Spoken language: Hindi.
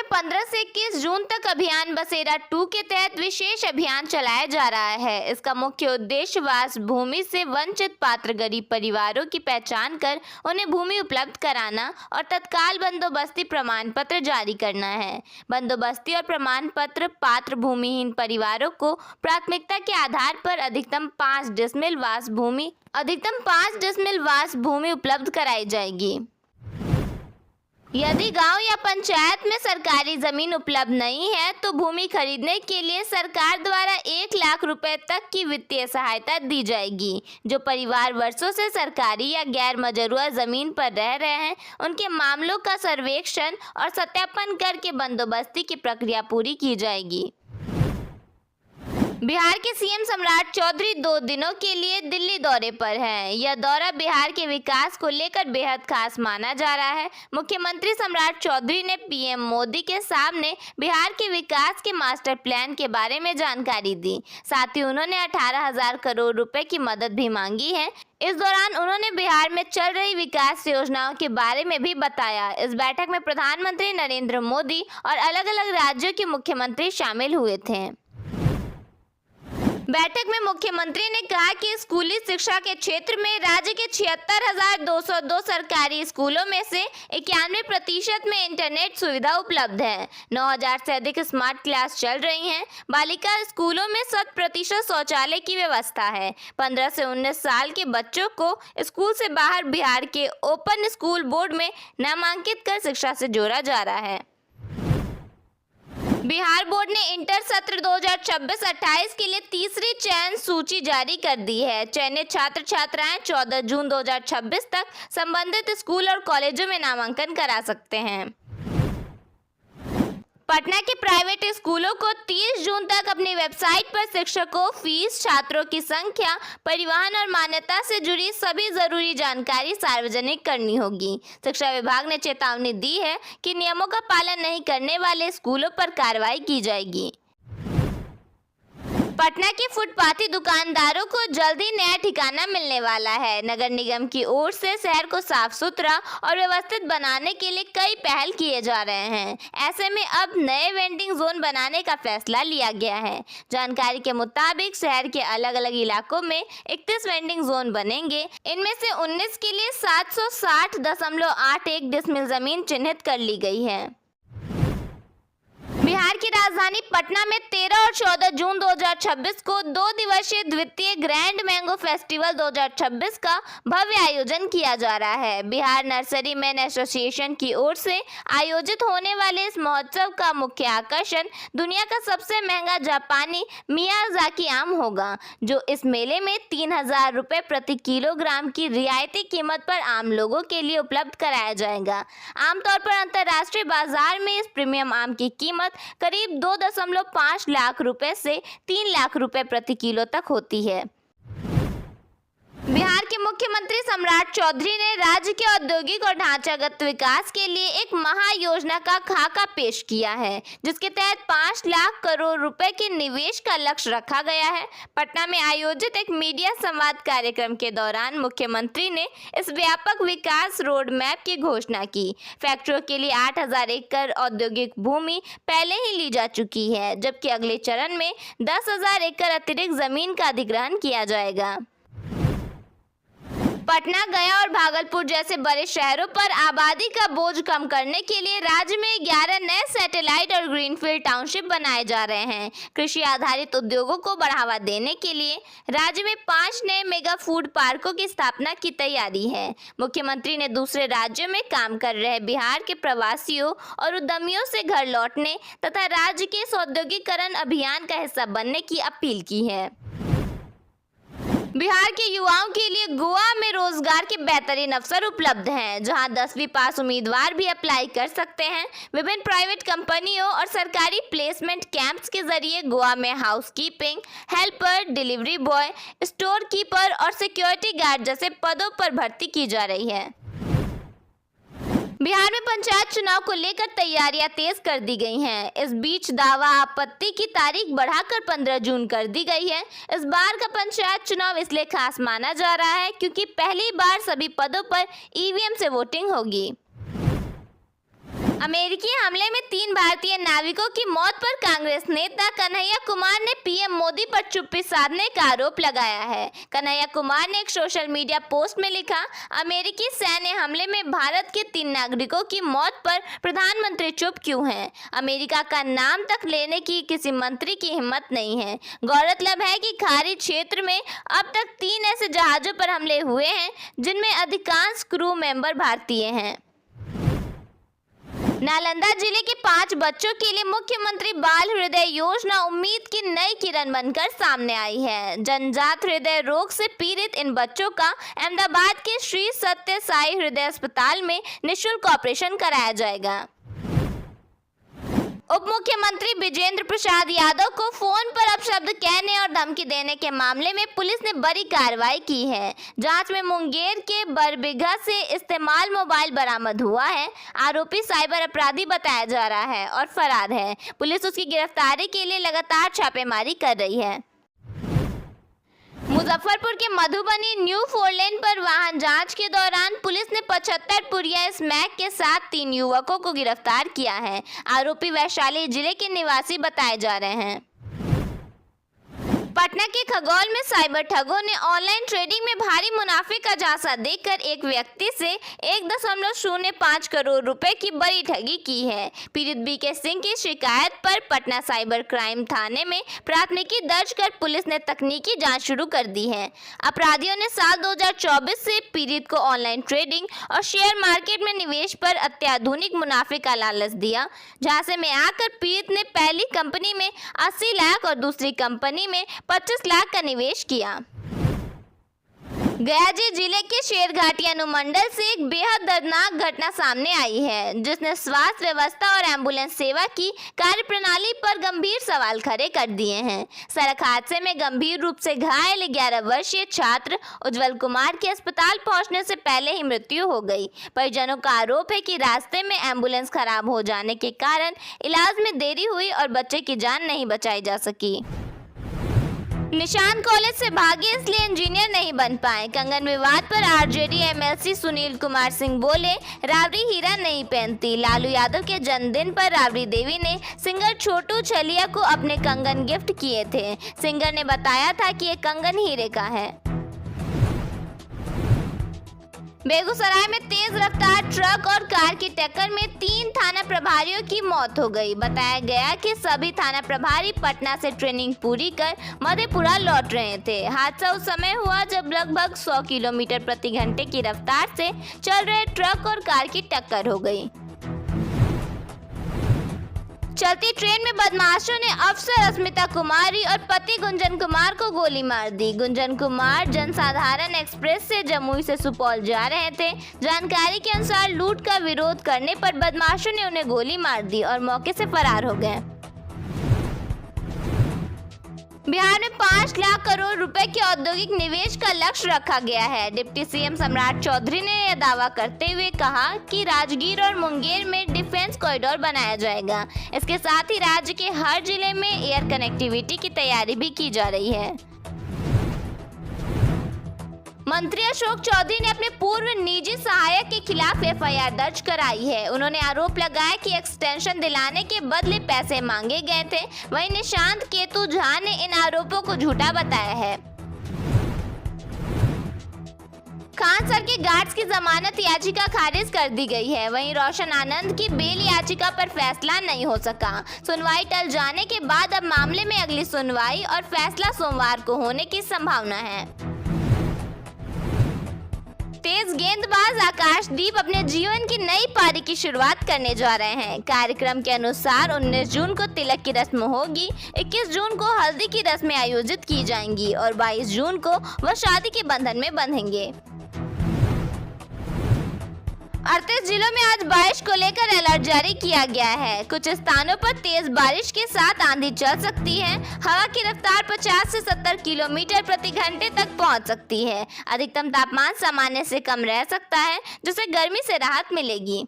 में 15 से 21 जून तक अभियान बसेरा 2 के तहत विशेष अभियान चलाया जा रहा है। इसका मुख्य उद्देश्य वास भूमि से वंचित पात्र गरीब परिवारों की पहचान कर उन्हें भूमि उपलब्ध कराना और तत्काल बंदोबस्ती प्रमाण पत्र जारी करना है। बंदोबस्ती और प्रमाण पत्र पात्र भूमिहीन परिवारों को प्राथमिकता के आधार पर अधिकतम 5 डिसमिल वास भूमि उपलब्ध कराई जाएगी। यदि गांव या पंचायत में सरकारी जमीन उपलब्ध नहीं है तो भूमि खरीदने के लिए सरकार द्वारा 1 लाख रुपए तक की वित्तीय सहायता दी जाएगी। जो परिवार वर्षों से सरकारी या गैर मजरूआ जमीन पर रह रहे हैं, उनके मामलों का सर्वेक्षण और सत्यापन करके बंदोबस्ती की प्रक्रिया पूरी की जाएगी। बिहार के सीएम सम्राट चौधरी 2 दिनों के लिए दिल्ली दौरे पर हैं। यह दौरा बिहार के विकास को लेकर बेहद खास माना जा रहा है। मुख्यमंत्री सम्राट चौधरी ने पीएम मोदी के सामने बिहार के विकास के मास्टर प्लान के बारे में जानकारी दी। साथ ही उन्होंने 18,000 करोड़ रुपए की मदद भी मांगी है। इस दौरान उन्होंने बिहार में चल रही विकास योजनाओं के बारे में भी बताया। इस बैठक में प्रधानमंत्री नरेंद्र मोदी और अलग-अलग राज्यों के मुख्यमंत्री शामिल हुए थे। बैठक में मुख्यमंत्री ने कहा कि स्कूली शिक्षा के क्षेत्र में राज्य के 76,202 सरकारी स्कूलों में से 91% में इंटरनेट सुविधा उपलब्ध है। 9,000 से अधिक स्मार्ट क्लास चल रही हैं। बालिका स्कूलों में 100% शौचालय की व्यवस्था है। 15 से 19 साल के बच्चों को स्कूल से बाहर बिहार के ओपन स्कूल बोर्ड में नामांकित कर शिक्षा से जोड़ा जा रहा है। बिहार बोर्ड ने इंटर सत्र 2026-28 के लिए तीसरी चयन सूची जारी कर दी है। चयनित छात्र छात्राएं 14 जून 2026 तक संबंधित स्कूल और कॉलेजों में नामांकन करा सकते हैं। पटना के प्राइवेट स्कूलों को 30 जून तक अपनी वेबसाइट पर शिक्षकों, फीस, छात्रों की संख्या, परिवहन और मान्यता से जुड़ी सभी जरूरी जानकारी सार्वजनिक करनी होगी। शिक्षा विभाग ने चेतावनी दी है कि नियमों का पालन नहीं करने वाले स्कूलों पर कार्रवाई की जाएगी। पटना के फुटपाथी दुकानदारों को जल्दी नया ठिकाना मिलने वाला है। नगर निगम की ओर से शहर को साफ सुथरा और व्यवस्थित बनाने के लिए कई पहल किए जा रहे हैं। ऐसे में अब नए वेंडिंग जोन बनाने का फैसला लिया गया है। जानकारी के मुताबिक शहर के अलग अलग इलाकों में 31 वेंडिंग जोन बनेंगे। इनमें से 19 के लिए 760.81 डिसमिल जमीन चिन्हित कर ली गई है। बिहार की राजधानी पटना में 13 और 14 जून 2026 को 2 दिवसीय द्वितीय ग्रैंड मैंगो फेस्टिवल 2026 का भव्य आयोजन किया जा रहा है। बिहार नर्सरी मैन एसोसिएशन की ओर से आयोजित होने वाले इस महोत्सव का मुख्य आकर्षण दुनिया का सबसे महंगा जापानी मियाजाकी आम होगा, जो इस मेले में 3,000 रुपये प्रति किलोग्राम की रियायती कीमत पर आम लोगों के लिए उपलब्ध कराया जाएगा। आमतौर पर अंतर्राष्ट्रीय बाजार में इस प्रीमियम आम की कीमत करीब 2.5 लाख रुपए से 3 लाख रुपए प्रति किलो तक होती है। बिहार के मुख्यमंत्री सम्राट चौधरी ने राज्य के औद्योगिक और ढांचागत विकास के लिए एक महायोजना का खाका पेश किया है, जिसके तहत 5 लाख करोड़ रुपए के निवेश का लक्ष्य रखा गया है। पटना में आयोजित एक मीडिया संवाद कार्यक्रम के दौरान मुख्यमंत्री ने इस व्यापक विकास रोड मैप की घोषणा की। फैक्ट्रियों के लिए 8,000 एकड़ औद्योगिक भूमि पहले ही ली जा चुकी है, जबकि अगले चरण में 10,000 एकड़ अतिरिक्त जमीन का अधिग्रहण किया जाएगा। पटना, गया और भागलपुर जैसे बड़े शहरों पर आबादी का बोझ कम करने के लिए राज्य में 11 नए सैटेलाइट और ग्रीनफील्ड टाउनशिप बनाए जा रहे हैं। कृषि आधारित उद्योगों को बढ़ावा देने के लिए राज्य में 5 नए मेगा फूड पार्कों की स्थापना की तैयारी है। मुख्यमंत्री ने दूसरे राज्यों में काम कर रहे बिहार के प्रवासियों और उद्यमियों से घर लौटने तथा राज्य के इस औद्योगिकरण अभियान का हिस्सा बनने की अपील की है। बिहार के युवाओं के लिए गोवा में रोजगार के बेहतरीन अवसर उपलब्ध हैं, जहां 10वीं पास उम्मीदवार भी अप्लाई कर सकते हैं। विभिन्न प्राइवेट कंपनियों और सरकारी प्लेसमेंट कैंप्स के जरिए गोवा में housekeeping, helper, delivery boy, store keeper और सिक्योरिटी गार्ड जैसे पदों पर भर्ती की जा रही है। बिहार में पंचायत चुनाव को लेकर तैयारियां तेज कर दी गई हैं। इस बीच दावा आपत्ति की तारीख बढ़ाकर 15 जून कर दी गई है। इस बार का पंचायत चुनाव इसलिए खास माना जा रहा है क्योंकि पहली बार सभी पदों पर ईवीएम से वोटिंग होगी। अमेरिकी हमले में 3 भारतीय नाविकों की मौत पर कांग्रेस नेता कन्हैया कुमार ने पीएम मोदी पर चुप्पी साधने का आरोप लगाया है। कन्हैया कुमार ने एक सोशल मीडिया पोस्ट में लिखा, अमेरिकी सैन्य हमले में भारत के 3 नागरिकों की मौत पर प्रधानमंत्री चुप क्यों हैं? अमेरिका का नाम तक लेने की किसी मंत्री की हिम्मत नहीं है। गौरतलब है कि खाड़ी क्षेत्र में अब तक 3 ऐसे जहाजों पर हमले हुए हैं जिनमें अधिकांश क्रू मेंबर भारतीय हैं। नालंदा जिले के 5 बच्चों के लिए मुख्यमंत्री बाल हृदय योजना उम्मीद की नई किरण बनकर सामने आई है। जन्मजात हृदय रोग से पीड़ित इन बच्चों का अहमदाबाद के श्री सत्य साई हृदय अस्पताल में निःशुल्क ऑपरेशन कराया जाएगा। उप मुख्यमंत्री विजेंद्र प्रसाद यादव को फोन पर अपशब्द कहने और धमकी देने के मामले में पुलिस ने बड़ी कार्रवाई की है। जांच में मुंगेर के बरबीघा से इस्तेमाल मोबाइल बरामद हुआ है। आरोपी साइबर अपराधी बताया जा रहा है और फरार है। पुलिस उसकी गिरफ्तारी के लिए लगातार छापेमारी कर रही है। मुजफ्फरपुर के मधुबनी न्यू 4 लेन पर वाहन जांच के दौरान पुलिस ने 75 पुड़िया स्मैक के साथ 3 युवकों को गिरफ्तार किया है। आरोपी वैशाली जिले के निवासी बताए जा रहे हैं। पटना के खगौल में साइबर ठगों ने ऑनलाइन ट्रेडिंग में भारी मुनाफे का झांसा देकर एक व्यक्ति से 1.05 करोड़ रुपए की बड़ी ठगी की है। पीड़ित बीके सिंह की शिकायत पर पटना साइबर क्राइम थाने में प्राथमिकी दर्ज कर पुलिस ने तकनीकी जांच शुरू कर दी है। अपराधियों ने साल 2024 से पीड़ित को ऑनलाइन ट्रेडिंग और शेयर मार्केट में निवेश पर अत्याधुनिक मुनाफे का लालच दिया। झांसे में आकर पीड़ित ने पहली कंपनी में 80 लाख और दूसरी कंपनी में 25 लाख का निवेश किया। गया जिले के शेरघाटी अनुमंडल से एक बेहद दर्दनाक घटना सामने आई है, जिसने स्वास्थ्य व्यवस्था और एम्बुलेंस सेवा की कार्यप्रणाली पर गंभीर सवाल खड़े कर दिए हैं। सड़क हादसे में गंभीर रूप से घायल 11 वर्षीय छात्र उज्जवल कुमार की अस्पताल पहुंचने से पहले ही मृत्यु हो गई। परिजनों का आरोप है कि रास्ते में एम्बुलेंस खराब हो जाने के कारण इलाज में देरी हुई और बच्चे की जान नहीं बचाई जा सकी। निशान कॉलेज से भागे इसलिए इंजीनियर नहीं बन पाए। कंगन विवाद पर आरजेडी एमएलसी सुनील कुमार सिंह बोले, राबड़ी हीरा नहीं पहनती। लालू यादव के जन्मदिन पर राबड़ी देवी ने सिंगर छोटू छलिया को अपने कंगन गिफ्ट किए थे। सिंगर ने बताया था कि ये कंगन हीरे का है। बेगूसराय में तेज रफ्तार ट्रक और कार की टक्कर में 3 थाना प्रभारियों की मौत हो गई। बताया गया कि सभी थाना प्रभारी पटना से ट्रेनिंग पूरी कर मधेपुरा लौट रहे थे। हादसा उस समय हुआ जब लगभग 100 किलोमीटर प्रति घंटे की रफ्तार से चल रहे ट्रक और कार की टक्कर हो गई। चलती ट्रेन में बदमाशों ने अफसर अस्मिता कुमारी और पति गुंजन कुमार को गोली मार दी। गुंजन कुमार जनसाधारण एक्सप्रेस से जमुई से सुपौल जा रहे थे। जानकारी के अनुसार लूट का विरोध करने पर बदमाशों ने उन्हें गोली मार दी और मौके से फरार हो गए। बिहार में 5 लाख करोड़ रुपए के औद्योगिक निवेश का लक्ष्य रखा गया है। डिप्टी सीएम सम्राट चौधरी ने यह दावा करते हुए कहा कि राजगीर और मुंगेर में डिफेंस कॉरिडोर बनाया जाएगा। इसके साथ ही राज्य के हर जिले में एयर कनेक्टिविटी की तैयारी भी की जा रही है। मंत्री अशोक चौधरी ने अपने पूर्व निजी सहायक के खिलाफ एफआईआर दर्ज कराई है। उन्होंने आरोप लगाया कि एक्सटेंशन दिलाने के बदले पैसे मांगे गए थे। वहीं निशांत केतु झा ने इन आरोपों को झूठा बताया है। खान सर के गार्ड्स की जमानत याचिका खारिज कर दी गई है। वहीं रोशन आनंद की बेल याचिका पर फैसला नहीं हो सका। सुनवाई टल जाने के बाद अब मामले में अगली सुनवाई और फैसला सोमवार को होने की संभावना है। तेज गेंदबाज आकाशदीप अपने जीवन की नई पारी की शुरुआत करने जा रहे हैं। कार्यक्रम के अनुसार 19 जून को तिलक की रस्म होगी, 21 जून को हल्दी की रस्में आयोजित की जाएंगी और 22 जून को वह शादी के बंधन में बंधेंगे। 38 जिलों में आज बारिश को लेकर अलर्ट जारी किया गया है। कुछ स्थानों पर तेज बारिश के साथ आंधी चल सकती है। हवा की रफ्तार 50 से 70 किलोमीटर प्रति घंटे तक पहुंच सकती है। अधिकतम तापमान सामान्य से कम रह सकता है, जिससे गर्मी से राहत मिलेगी।